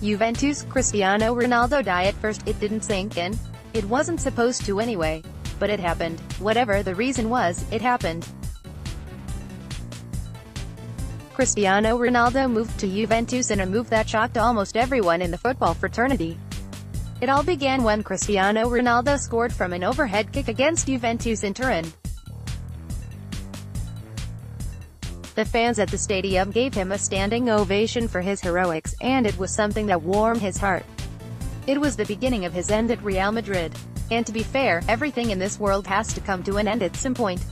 Juventus, Cristiano Ronaldo DayAt. First, it didn't sink in. It wasn't supposed to anyway. But it happened. Whatever the reason was, it happened. Cristiano Ronaldo moved to Juventus in a move that shocked almost everyone in the football fraternity. It all began when Cristiano Ronaldo scored from an overhead kick against Juventus in Turin. The fans at the stadium gave him a standing ovation for his heroics, and it was something that warmed his heart. It was the beginning of his end at Real Madrid. And to be fair, everything in this world has to come to an end at some point.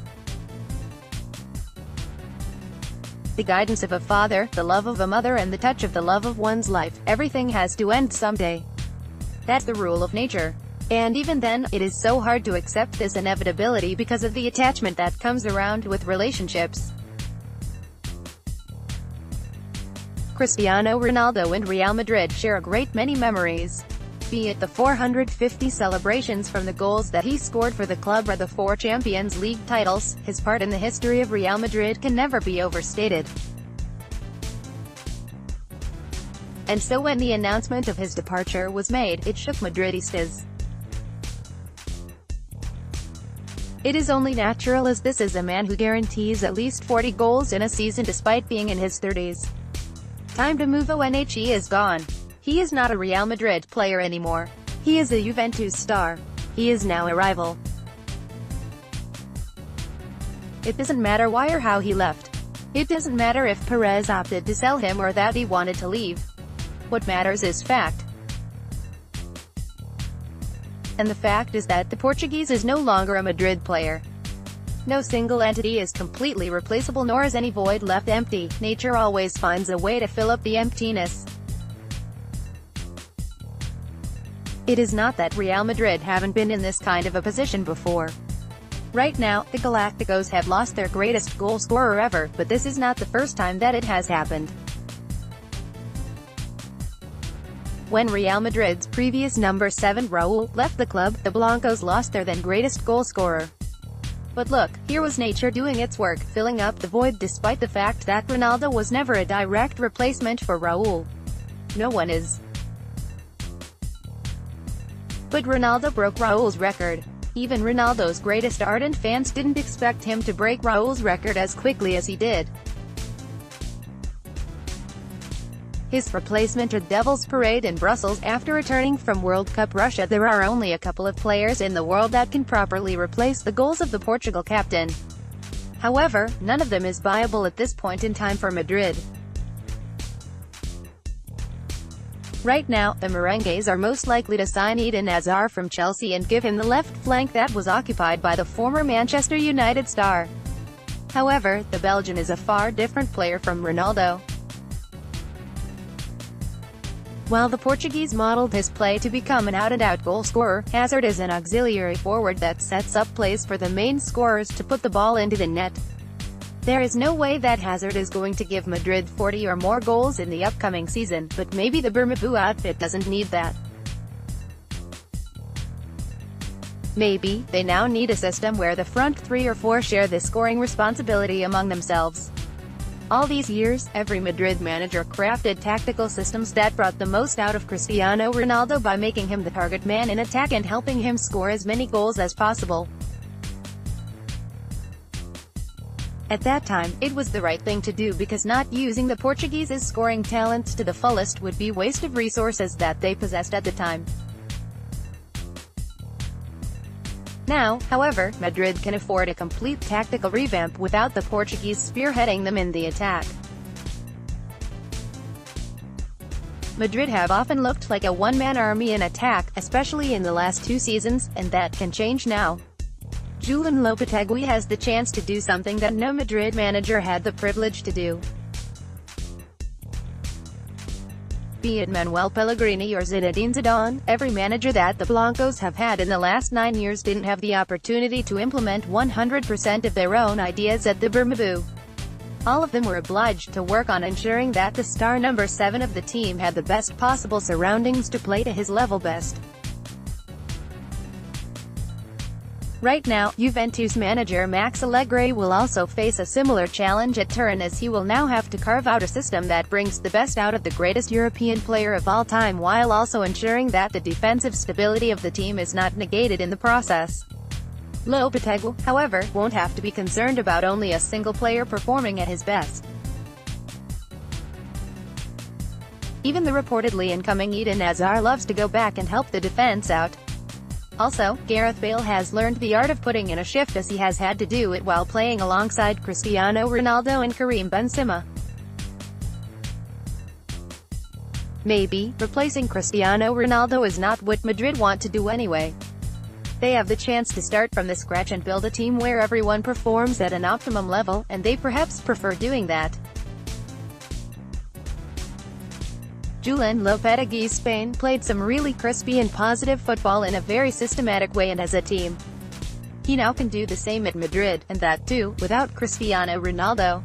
The guidance of a father, the love of a mother, and the touch of the love of one's life, everything has to end someday. That's the rule of nature. And even then, it is so hard to accept this inevitability because of the attachment that comes around with relationships. Cristiano Ronaldo and Real Madrid share a great many memories. Be it the 450 celebrations from the goals that he scored for the club or the 4 Champions League titles, his part in the history of Real Madrid can never be overstated. And so when the announcement of his departure was made, it shook Madridistas. It is only natural, as this is a man who guarantees at least 40 goals in a season despite being in his 30s. Time to move on. He is gone. He is not a Real Madrid player anymore. He is a Juventus star. He is now a rival. It doesn't matter why or how he left. It doesn't matter if Perez opted to sell him or that he wanted to leave. What matters is fact. And the fact is that the Portuguese is no longer a Madrid player. No single entity is completely replaceable, nor is any void left empty. Nature always finds a way to fill up the emptiness. It is not that Real Madrid haven't been in this kind of a position before. Right now, the Galacticos have lost their greatest goal scorer ever, but this is not the first time that it has happened. When Real Madrid's previous number 7 Raúl left the club, the Blancos lost their then greatest goal scorer. But look, here was nature doing its work, filling up the void despite the fact that Ronaldo was never a direct replacement for Raúl. No one is. But Ronaldo broke Raúl's record. Even Ronaldo's greatest ardent fans didn't expect him to break Raúl's record as quickly as he did. His replacement at Devil's Parade in Brussels after returning from World Cup Russia. There are only a couple of players in the world that can properly replace the goals of the Portugal captain. However, none of them is viable at this point in time for Madrid. Right now, the Merengues are most likely to sign Eden Hazard from Chelsea and give him the left flank that was occupied by the former Manchester United star. However, the Belgian is a far different player from Ronaldo. While the Portuguese modeled his play to become an out-and-out goal scorer, Hazard is an auxiliary forward that sets up plays for the main scorers to put the ball into the net. There is no way that Hazard is going to give Madrid 40 or more goals in the upcoming season, but maybe the Bernabeu outfit doesn't need that. Maybe they now need a system where the front 3 or 4 share the scoring responsibility among themselves. All these years, every Madrid manager crafted tactical systems that brought the most out of Cristiano Ronaldo by making him the target man in attack and helping him score as many goals as possible. At that time, it was the right thing to do because not using the Portuguese's scoring talents to the fullest would be waste of resources that they possessed at the time. Now, however, Madrid can afford a complete tactical revamp without the Portuguese spearheading them in the attack. Madrid have often looked like a one-man army in attack, especially in the last 2 seasons, and that can change now. Julen Lopetegui has the chance to do something that no Madrid manager had the privilege to do. Be it Manuel Pellegrini or Zinedine Zidane, every manager that the Blancos have had in the last 9 years didn't have the opportunity to implement 100% of their own ideas at the Bernabeu. All of them were obliged to work on ensuring that the star number 7 of the team had the best possible surroundings to play to his level best. Right now, Juventus manager Max Allegri will also face a similar challenge at Turin, as he will now have to carve out a system that brings the best out of the greatest European player of all time, while also ensuring that the defensive stability of the team is not negated in the process. Lopetegui, however, won't have to be concerned about only a single player performing at his best. Even the reportedly incoming Eden Hazard loves to go back and help the defense out. Also, Gareth Bale has learned the art of putting in a shift, as he has had to do it while playing alongside Cristiano Ronaldo and Karim Benzema. Maybe, replacing Cristiano Ronaldo is not what Madrid want to do anyway. They have the chance to start from the scratch and build a team where everyone performs at an optimum level, and they perhaps prefer doing that. Julen Lopetegui's Spain played some really crispy and positive football in a very systematic way and as a team. He now can do the same at Madrid, and that too, without Cristiano Ronaldo.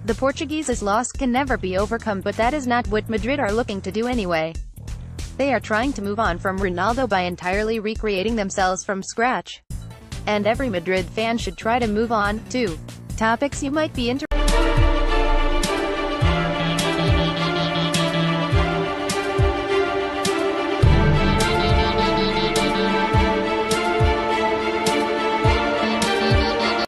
The Portuguese's loss can never be overcome, but that is not what Madrid are looking to do anyway. They are trying to move on from Ronaldo by entirely recreating themselves from scratch. And every Madrid fan should try to move on, too. Topics you might be interested in.